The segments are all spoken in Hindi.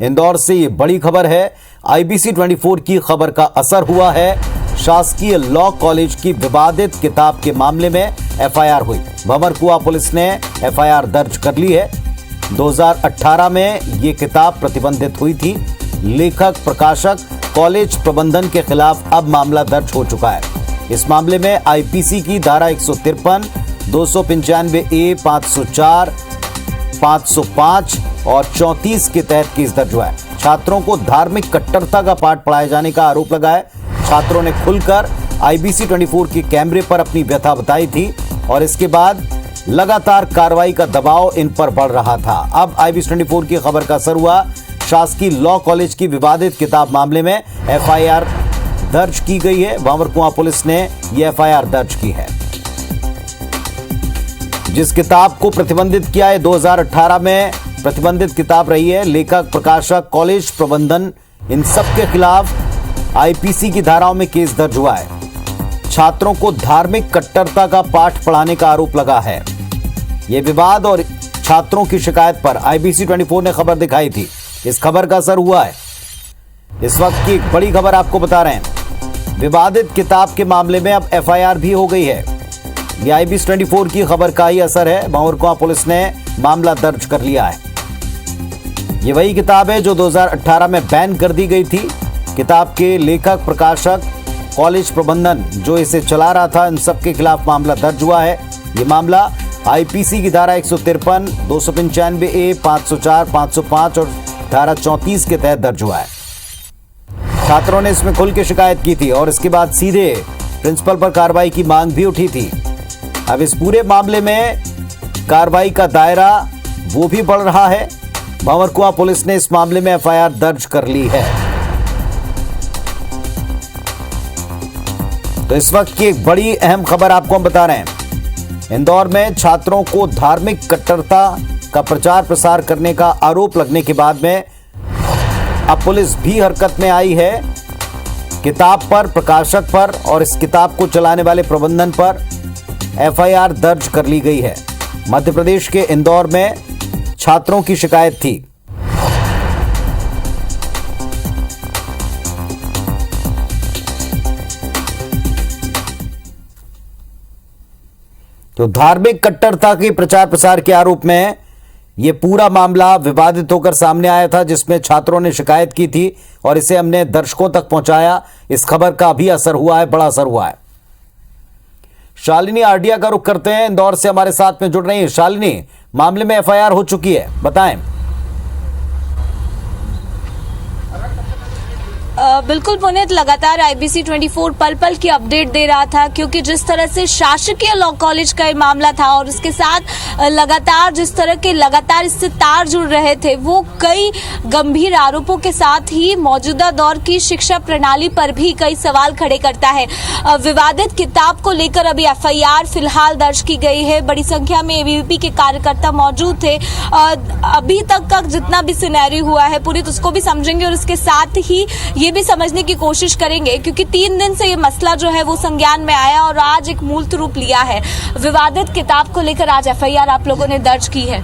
इंदौर से ये बड़ी खबर है। IBC 24 की खबर का असर हुआ है। शासकीय लॉ कॉलेज की विवादित किताब के मामले में FIR हुई। भंवरकुआं पुलिस ने FIR दर्ज कर ली है। 2018 में ये किताब प्रतिबंधित हुई थी। लेखक प्रकाशक कॉलेज प्रबंधन के खिलाफ अब मामला दर्ज हो चुका है। इस मामले में IPC की धारा 153, 295A, 504, 505 और 34 के तहत केस दर्ज हुआ है। छात्रों को धार्मिक कट्टरता का पाठ पढ़ाए जाने का आरोप लगा है। छात्रों ने खुलकर IBC 24 के कैमरे पर अपनी व्यथा बताई थी और इसके बाद लगातार कार्रवाई का दबाव इन पर बढ़ रहा था। अब IBC 24 की खबर का असर हुआ। शासकीय लॉ कॉलेज की विवादित किताब मामले में FIR दर्ज की गई है। भंवरकुआं पुलिस ने यह FIR दर्ज की है। जिस किताब को प्रतिबंधित किया है, 2018 में प्रतिबंधित किताब रही है। लेखक प्रकाशक कॉलेज प्रबंधन, इन सब के खिलाफ IPC की धाराओं में केस दर्ज हुआ है। छात्रों को धार्मिक कट्टरता का पाठ पढ़ाने का आरोप लगा है। यह विवाद और छात्रों की शिकायत पर IBC 24 ने खबर दिखाई थी। इस खबर का असर हुआ है। इस वक्त की एक बड़ी खबर आपको बता रहे हैं। विवादित किताब के मामले में अब FIR भी हो गई है। यह IBC 24 की खबर का ही असर है। भंवरकुआं पुलिस ने मामला दर्ज कर लिया है। ये वही किताब है जो 2018 में बैन कर दी गई थी। किताब के लेखक प्रकाशक कॉलेज प्रबंधन जो इसे चला रहा था, इन सब के खिलाफ मामला दर्ज हुआ है। ये मामला IPC की धारा 153, 295A, 504, 505 और धारा 34 के तहत दर्ज हुआ है। छात्रों ने इसमें खुल के शिकायत की थी और इसके बाद सीधे प्रिंसिपल पर कार्रवाई की मांग भी उठी थी। अब इस पूरे मामले में कार्रवाई का दायरा वो भी बढ़ रहा है। भंवरकुआं पुलिस ने इस मामले में FIR दर्ज कर ली है। तो इस वक्त की एक बड़ी अहम खबर आपको हम बता रहे हैं। इंदौर में छात्रों को धार्मिक कट्टरता का प्रचार प्रसार करने का आरोप लगने के बाद में अब पुलिस भी हरकत में आई है। किताब पर, प्रकाशक पर और इस किताब को चलाने वाले प्रबंधन पर FIR दर्ज कर ली गई है। मध्य प्रदेश के इंदौर में छात्रों की शिकायत थी। तो धार्मिक कट्टरता के प्रचार प्रसार के आरोप में यह पूरा मामला विवादित होकर सामने आया था, जिसमें छात्रों ने शिकायत की थी और इसे हमने दर्शकों तक पहुंचाया। इस खबर का भी असर हुआ है, बड़ा असर हुआ है। शालिनी आरडिया का रुख करते हैं, इंदौर से हमारे साथ में जुड़ रही है। शालिनी, मामले में FIR हो चुकी है, बताएं। बिल्कुल पुनीत, लगातार IBC 24 पल पल की अपडेट दे रहा था, क्योंकि जिस तरह से शासकीय लॉ कॉलेज का ये मामला था और उसके साथ लगातार जिस तरह के लगातार इससे तार जुड़ रहे थे, वो कई गंभीर आरोपों के साथ ही मौजूदा दौर की शिक्षा प्रणाली पर भी कई सवाल खड़े करता है। विवादित किताब को लेकर अभी FIR फिलहाल दर्ज की गई है। बड़ी संख्या में ABVP के कार्यकर्ता मौजूद थे। अभी तक का जितना भी सिनेरियो हुआ है पूरी उसको भी समझेंगे और उसके साथ ही ये भी समझने की कोशिश करेंगे, क्योंकि 3 दिन से ये मसला जो है वो संज्ञान में आया और आज एक मूर्त रूप लिया है। विवादित किताब को लेकर आज FIR आप लोगों ने दर्ज की है।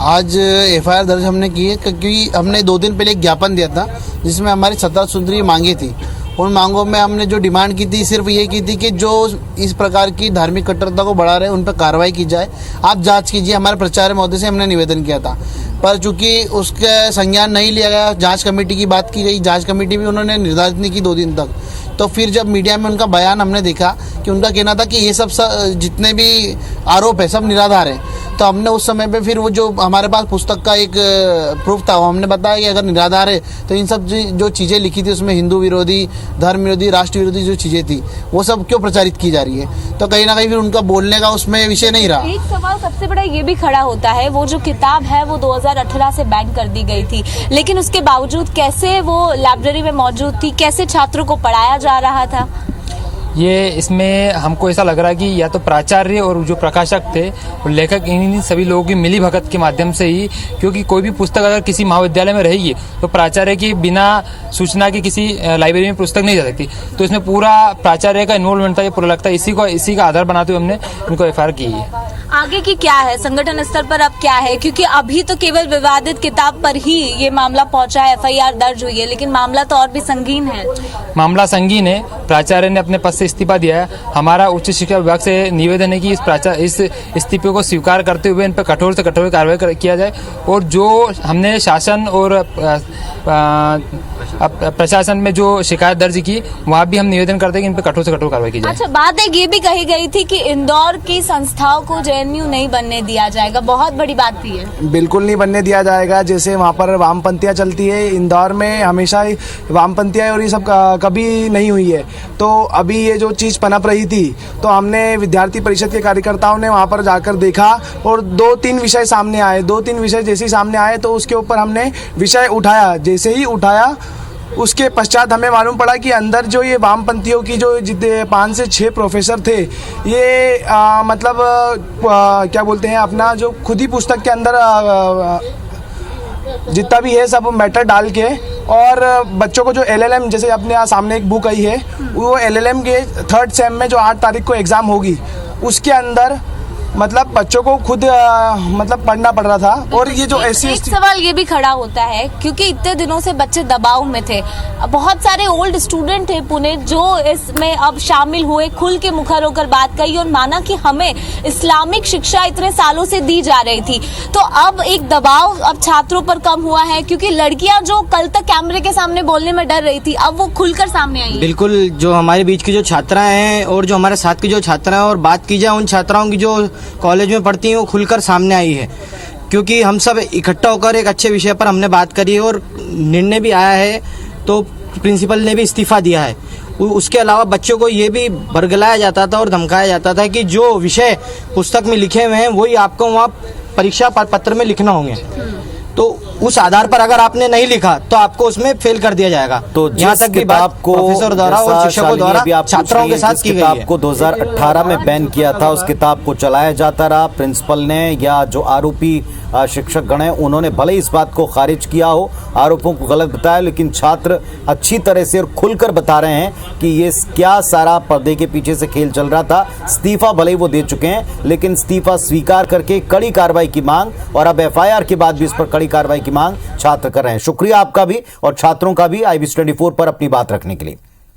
आज FIR दर्ज हमने की है क्योंकि हमने 2 दिन पहले एक ज्ञापन दिया था जिसमें हमारी 17 सूत्रीय मांगे थी। उन मांगों में हमने जो डिमांड की थी सिर्फ ये की थी कि जो इस प्रकार की धार्मिक कट्टरता को बढ़ा रहे हैं उन पर कार्रवाई की जाए, आप जांच कीजिए। हमारे प्राचार्य महोदय से हमने निवेदन किया था, पर चूंकि उसका संज्ञान नहीं लिया गया, जांच कमेटी की बात की गई, जांच कमेटी भी उन्होंने निर्धारित नहीं की 2 दिन तक। तो फिर जब मीडिया में उनका बयान हमने देखा कि उनका कहना था कि ये सब जितने भी आरोप है सब निराधार है, तो हमने उस समय पे फिर वो जो हमारे पास पुस्तक का एक प्रूफ था वो हमने बताया कि अगर निराधार है तो इन सब जो चीज़ें लिखी थी उसमें हिंदू विरोधी, धर्म विरोधी, राष्ट्र विरोधी जो चीज़ें थी वो सब क्यों प्रचारित की जा रही है। तो कहीं ना कहीं फिर उनका बोलने का उसमें विषय नहीं रहा। एक सवाल सबसे बड़ा ये भी खड़ा होता है, वो जो किताब है वो 2018 से बैन कर दी गई थी, लेकिन उसके बावजूद कैसे वो लाइब्रेरी में मौजूद थी, कैसे छात्रों को पढ़ाया जा रहा था? ये इसमें हमको ऐसा लग रहा है कि या तो प्राचार्य और जो प्रकाशक थे और लेखक, इन सभी लोगों की मिली भगत के माध्यम से ही, क्योंकि कोई भी पुस्तक अगर किसी महाविद्यालय में रहेगी तो प्राचार्य की बिना सूचना के किसी लाइब्रेरी में पुस्तक नहीं जा सकती। तो इसमें पूरा प्राचार्य का इन्वॉल्वमेंट था, ये पूरा लगता है। इसी का आधार बनाते हुए हमने इनको FIR की है। आगे की क्या है, संगठन स्तर पर अब क्या है, क्योंकि अभी तो केवल विवादित किताब पर ही ये मामला पहुंचा है, FIR दर्ज हुई है, लेकिन मामला तो और भी संगीन है। मामला संगीन है। प्राचार्य ने अपने पद से इस्तीफा दिया है। हमारा उच्च शिक्षा विभाग से निवेदन है कि इस इस्तीफे को स्वीकार करते हुए इन पर कठोर से कठोर कार्रवाई किया जाए, और जो हमने शासन और प्रशासन में जो शिकायत दर्ज की, वहाँ भी हम निवेदन करते हैं कि इन पर कठोर से कठोर कार्रवाई की जाए। अच्छा, बात एक ये भी कही गई थी कि इंदौर की संस्थाओं को JNU नहीं बनने दिया जाएगा, बहुत बड़ी बात थी है। बिल्कुल नहीं बनने दिया जाएगा। जैसे वहाँ पर वामपंथियाँ चलती है, इंदौर में हमेशा ही वामपंथियाँ और ये सब कभी नहीं हुई है। तो अभी ये जो चीज़ पनप रही थी, तो हमने विद्यार्थी परिषद के कार्यकर्ताओं ने वहाँ पर जाकर देखा और 2-3 विषय सामने आए। 2-3 विषय जैसे ही सामने आए तो उसके ऊपर हमने विषय उठाया। जैसे ही उठाया उसके पश्चात हमें मालूम पड़ा कि अंदर जो ये वामपंथियों की जो 5 से 6 प्रोफेसर थे, ये क्या बोलते हैं, अपना जो खुद ही पुस्तक के अंदर जितना भी है सब मैटर डाल के, और बच्चों को जो LLM, जैसे अपने यहाँ सामने एक बुक आई है, वो LLM के 3rd सेम में जो 8 तारीख को एग्ज़ाम होगी, उसके अंदर मतलब बच्चों को खुद पढ़ना पड़ रहा था। और ये जो एक सवाल ये भी खड़ा होता है, क्योंकि इतने दिनों से बच्चे दबाव में थे, बहुत सारे ओल्ड स्टूडेंट थे पुणे जो इसमें अब शामिल हुए, खुल के मुखर होकर बात कही और माना कि हमें इस्लामिक शिक्षा इतने सालों से दी जा रही थी, तो अब एक दबाव अब छात्रों पर कम हुआ है, क्योंकि लड़कियां जो कल तक कैमरे के सामने बोलने में डर रही थी, अब वो खुलकर सामने आई। बिल्कुल, जो हमारे बीच की जो छात्राएं हैं और जो हमारे साथ की जो छात्राएं, और बात की जाए उन छात्राओं की जो कॉलेज में पढ़ती हैं, वो खुलकर सामने आई है, क्योंकि हम सब इकट्ठा होकर एक अच्छे विषय पर हमने बात करी है और निर्णय भी आया है। तो प्रिंसिपल ने भी इस्तीफा दिया है। उसके अलावा बच्चों को ये भी बरगलाया जाता था और धमकाया जाता था कि जो विषय पुस्तक में लिखे हुए हैं वही आपको वहाँ परीक्षा पत्र में लिखना होंगे, तो उस आधार पर अगर आपने नहीं लिखा तो आपको उसमें फेल कर दिया जाएगा। तो यहाँ तक की बात प्रोफेसर द्वारा और शिक्षकों द्वारा छात्रों के साथ की गई है। को 2018 में बैन किया था, उस किताब को चलाया जाता रहा। प्रिंसिपल ने या जो आरोपी शिक्षक गण हैं, उन्होंने भले इस बात को खारिज किया हो, आरोपों को गलत बताया, लेकिन छात्र अच्छी तरह से और खुलकर बता रहे हैं कि ये क्या सारा पर्दे के पीछे से खेल चल रहा था। इस्तीफा भले ही वो दे चुके हैं, लेकिन इस्तीफा स्वीकार करके कड़ी कार्रवाई की मांग, और अब FIR के बाद भी इस पर कड़ी कार्रवाई की मांग छात्र कर रहे हैं। शुक्रिया आपका भी और छात्रों का भी IBC 24 पर अपनी बात रखने के लिए।